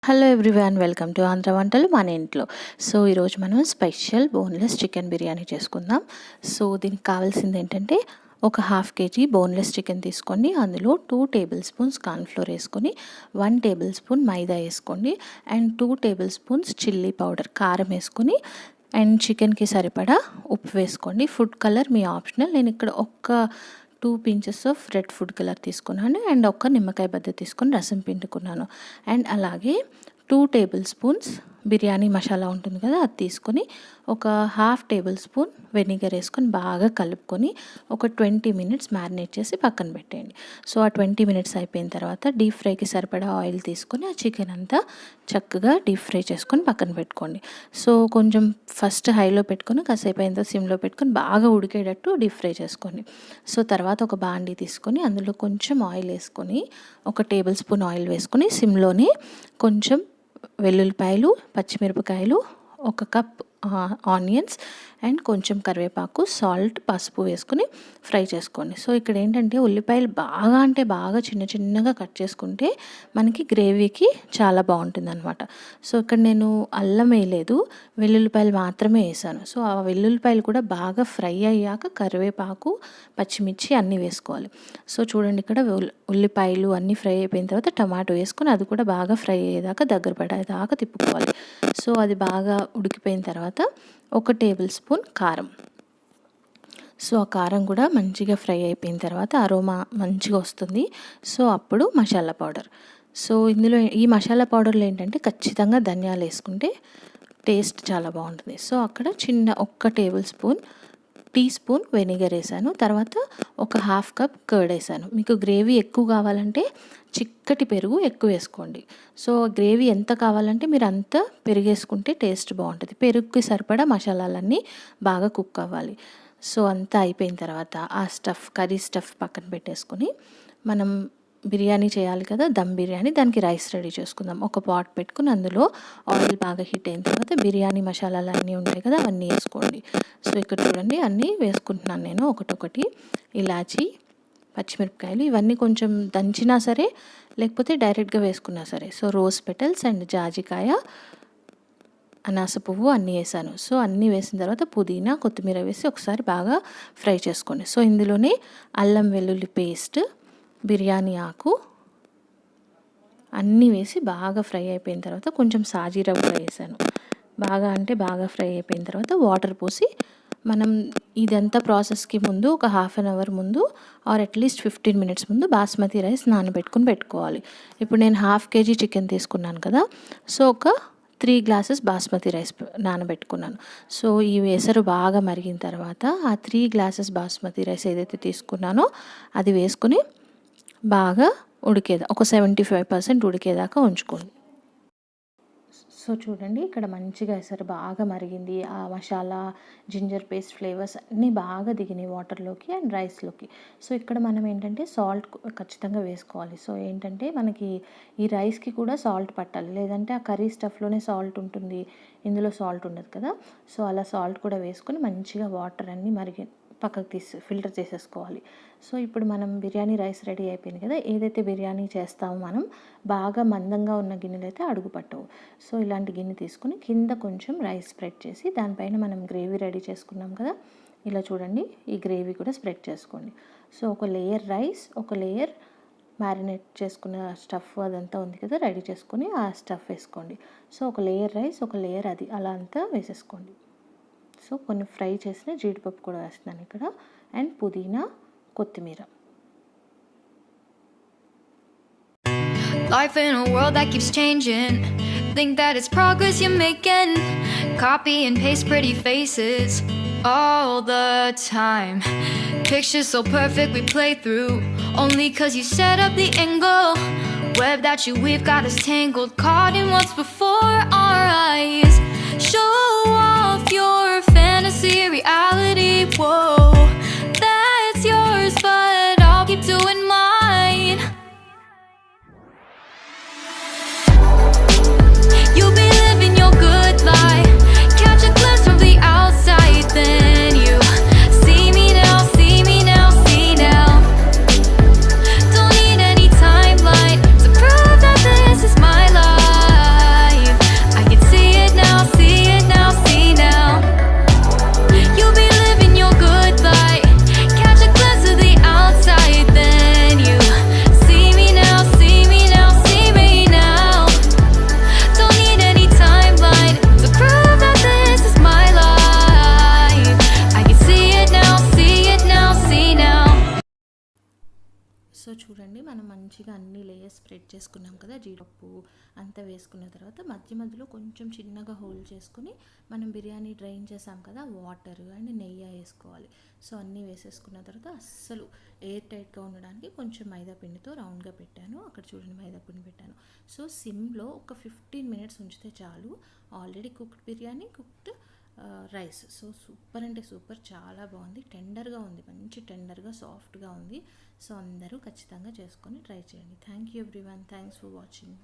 Hello everyone, welcome to Andhra వంటలు మన ఇంట్లో. సో ఈరోజు మనం స్పెషల్ బోన్లెస్ చికెన్ బిర్యానీ చేసుకుందాం. సో దీనికి కావాల్సింది ఏంటంటే ఒక 1/2 kg బోన్లెస్ చికెన్ తీసుకోండి. అందులో 2 టేబుల్ స్పూన్స్ కార్న్ఫ్లోర్ వేసుకొని 1 టేబుల్ స్పూన్ మైదా వేసుకోండి and 2 table spoons chilli powder కారం వేసుకొని అండ్ చికెన్కి సరిపడా ఉప్పు వేసుకోండి. ఫుడ్ కలర్ మీ ఆప్షనల్. నేను ఇక్కడ ఒక్క 2 pinches of red food colour తీసుకున్నాను అండ్ ఒక్క నిమ్మకాయ బద్ద తీసుకొని రసం పిండుకున్నాను. అండ్ అలాగే 2 టేబుల్ స్పూన్స్ బిర్యానీ మసాలా ఉంటుంది కదా, అది తీసుకొని ఒక 1/2 టేబుల్ స్పూన్ వెనిగర్ వేసుకొని బాగా కలుపుకొని ఒక 20 minutes మ్యారినేట్ చేసి పక్కన పెట్టేయండి. సో ఆ 20 minutes అయిపోయిన తర్వాత డీప్ ఫ్రైకి సరిపడా ఆయిల్ తీసుకొని ఆ చికెన్ అంతా చక్కగా డీప్ ఫ్రై చేసుకొని పక్కన పెట్టుకోండి. సో కొంచెం ఫస్ట్ హైలో పెట్టుకొని కాసేపు అయిన సిమ్లో పెట్టుకొని బాగా ఉడికేటట్టు డీప్ ఫ్రై చేసుకోండి. సో తర్వాత ఒక బాండీ తీసుకొని అందులో కొంచెం ఆయిల్ వేసుకొని ఒక టేబుల్ స్పూన్ ఆయిల్ వేసుకొని సిమ్లోనే కొంచెం వెల్లుల్లిపాయలు, పచ్చిమిరపకాయలు, 1 కప్ ఆనియన్స్ అండ్ కొంచెం కరివేపాకు, సాల్ట్, పసుపు వేసుకొని ఫ్రై చేసుకోండి. సో ఇక్కడ ఏంటంటే ఉల్లిపాయలు బాగా చిన్న చిన్నగా కట్ చేసుకుంటే మనకి గ్రేవీకి చాలా బాగుంటుంది అనమాట. సో ఇక్కడ నేను అల్లం వేయలేదు, వెల్లుల్లిపాయలు మాత్రమే వేసాను. సో ఆ వెల్లుల్లిపాయలు కూడా బాగా ఫ్రై అయ్యాక కరివేపాకు, పచ్చిమిర్చి అన్నీ వేసుకోవాలి. సో చూడండి, ఇక్కడ ఉల్లిపాయలు అన్నీ ఫ్రై అయిపోయిన తర్వాత టమాటో వేసుకొని అది కూడా బాగా ఫ్రై అయ్యేదాకా దగ్గర పడేదాకా తిప్పుకోవాలి. సో అది బాగా ఉడికిపోయిన తర్వాత 1 టేబుల్ స్పూన్ కారం. సో ఆ కారం కూడా మంచిగా ఫ్రై అయిపోయిన తర్వాత అరోమా మంచిగా వస్తుంది. సో అప్పుడు మసాలా పౌడర్. సో ఇందులో ఈ మసాలా పౌడర్లో ఏంటంటే ఖచ్చితంగా ధనియాలు వేసుకుంటే టేస్ట్ చాలా బాగుంటుంది. సో అక్కడ చిన్న 1 టీ స్పూన్ వెనిగర్ వేసాను. తర్వాత ఒక 1/2 కప్ కర్డ్ వేసాను. మీకు గ్రేవీ ఎక్కువ కావాలంటే చిక్కటి పెరుగు ఎక్కువ వేసుకోండి. సో గ్రేవీ ఎంత కావాలంటే మీరు అంత పెరుగు వేసుకుంటే టేస్ట్ బాగుంటుంది. పెరుగుకి సరిపడా మసాలాలన్నీ బాగా కుక్ అవ్వాలి. సో అంతా అయిపోయిన తర్వాత ఆ కర్రీ స్టఫ్ పక్కన పెట్టేసుకొని మనం బిర్యానీ చేయాలి కదా, దమ్ బిర్యానీ, దానికి రైస్ రెడీ చేసుకుందాం. ఒక పాట్ పెట్టుకుని అందులో ఆయిల్ బాగా హీట్ అయిన తర్వాత బిర్యానీ మసాలాలు అన్నీ ఉంటాయి కదా, అవన్నీ వేసుకోండి. సో ఇక్కడ చూడండి అన్నీ వేసుకుంటున్నాను నేను ఒకటొకటి. ఇలాచి, పచ్చిమిరపకాయలు ఇవన్నీ కొంచెం దంచినా సరే లేకపోతే డైరెక్ట్గా వేసుకున్నా సరే. సో రోజ్ పెటల్స్ అండ్ జాజికాయ, అనాస పువ్వు అన్నీ వేసాను. సో అన్నీ వేసిన తర్వాత పుదీనా, కొత్తిమీర వేసి ఒకసారి బాగా ఫ్రై చేసుకోండి. సో ఇందులోనే అల్లం వెల్లుల్లి పేస్ట్, బిర్యానీ ఆకు అన్నీ వేసి బాగా ఫ్రై అయిపోయిన తర్వాత కొంచెం సాజీరా కూడా వేసాను. బాగా ఫ్రై అయిపోయిన తర్వాత వాటర్ పోసి మనం ఇదంతా ప్రాసెస్కి ముందు ఒక 1/2 hour ముందు ఆర్ అట్లీస్ట్ 15 minutes ముందు బాస్మతి రైస్ నానబెట్టుకుని పెట్టుకోవాలి. ఇప్పుడు నేను 1/2 kg చికెన్ తీసుకున్నాను కదా, సో ఒక 3 glasses బాస్మతి రైస్ నానబెట్టుకున్నాను. సో ఈ వేసరు బాగా మరిగిన తర్వాత ఆ 3 glasses బాస్మతి రైస్ ఏదైతే తీసుకున్నానో అది వేసుకొని బాగా ఒక 75% ఉడికేదాకా ఉంచుకోండి. సో చూడండి, ఇక్కడ మంచిగా వేసారు, బాగా మరిగింది. ఆ మసాలా, జింజర్ పేస్ట్ ఫ్లేవర్స్ అన్నీ బాగా దిగినాయి వాటర్లోకి అండ్ రైస్లోకి. సో ఇక్కడ మనం ఏంటంటే సాల్ట్ ఖచ్చితంగా వేసుకోవాలి. సో ఏంటంటే మనకి ఈ రైస్కి కూడా సాల్ట్ పట్టాలి, లేదంటే ఆ కర్రీ స్టఫ్లోనే సాల్ట్ ఉంటుంది, ఇందులో సాల్ట్ ఉండదు కదా. సో అలా సాల్ట్ కూడా వేసుకొని మంచిగా వాటర్ అన్నీ పక్కకు ఫిల్టర్ చేసేసుకోవాలి. సో ఇప్పుడు మనం బిర్యానీ రైస్ రెడీ అయిపోయింది కదా, ఏదైతే బిర్యానీ చేస్తామో మనం బాగా మందంగా ఉన్న గిన్నెలు అయితే అడుగు పట్టవు. సో ఇలాంటి గిన్నె తీసుకుని కింద కొంచెం రైస్ స్ప్రెడ్ చేసి దానిపైన మనం గ్రేవీ రెడీ చేసుకున్నాం కదా, ఇలా చూడండి ఈ గ్రేవీ కూడా స్ప్రెడ్ చేసుకోండి. సో ఒక లేయర్ రైస్, ఒక లేయర్ మ్యారినేట్ చేసుకున్న స్టఫ్ అదంతా ఉంది కదా రెడీ చేసుకొని ఆ స్టఫ్ వేసుకోండి. సో ఒక లేయర్ రైస్, ఒక లేయర్ అది అలా అంతా వేసేసుకోండి. సో కొన్ని ఫ్రై చేసిన జీడిపప్పు కూడా వేస్తున్నాను ఇక్కడ అండ్ పుదీనా, కొత్తిమీర. Life in a world that keeps changing. Think that it's progress you're making. Copy and paste pretty faces all the time. Pictures so perfect we play through. Only 'cause you set up the angle. Web that you weave got us tangled. Caught in what's before our eyes. Show off your fantasy reality. Whoa, that's yours, but I'll keep doing mine. You'll be living your good life. Catch a glimpse from the outside, then you see me now, see me now, see now. Don't need any timeline to prove that this is my life. అన్ని layers spread చేసుకున్నాం కదా, జీడిపప్పు అంతా వేసుకున్న తర్వాత మధ్య మధ్యలో కొంచెం చిన్నగా హోల్ చేసుకుని మనం బిర్యానీ డ్రైన్ చేసాం కదా, వాటర్ అండ్ నెయ్యి వేసుకోవాలి. సో అన్నీ వేసేసుకున్న తర్వాత అస్సలు ఎయిర్ టైట్గా ఉండడానికి కొంచెం మైదా పిండితో రౌండ్గా పెట్టాను. అక్కడ చూడండి మైదా పిండి పెట్టాను. సో సిమ్లో ఒక 15 మినిట్స్ ఉంచితే చాలు. Already cooked biryani, cooked rice. So super అంటే సూపర్, చాలా బాగుంది. టెండర్గా ఉంది, మంచి టెండర్గా సాఫ్ట్గా ఉంది. సో అందరూ ఖచ్చితంగా చేసుకొని ట్రై చేయండి. Thank you everyone, thanks for watching.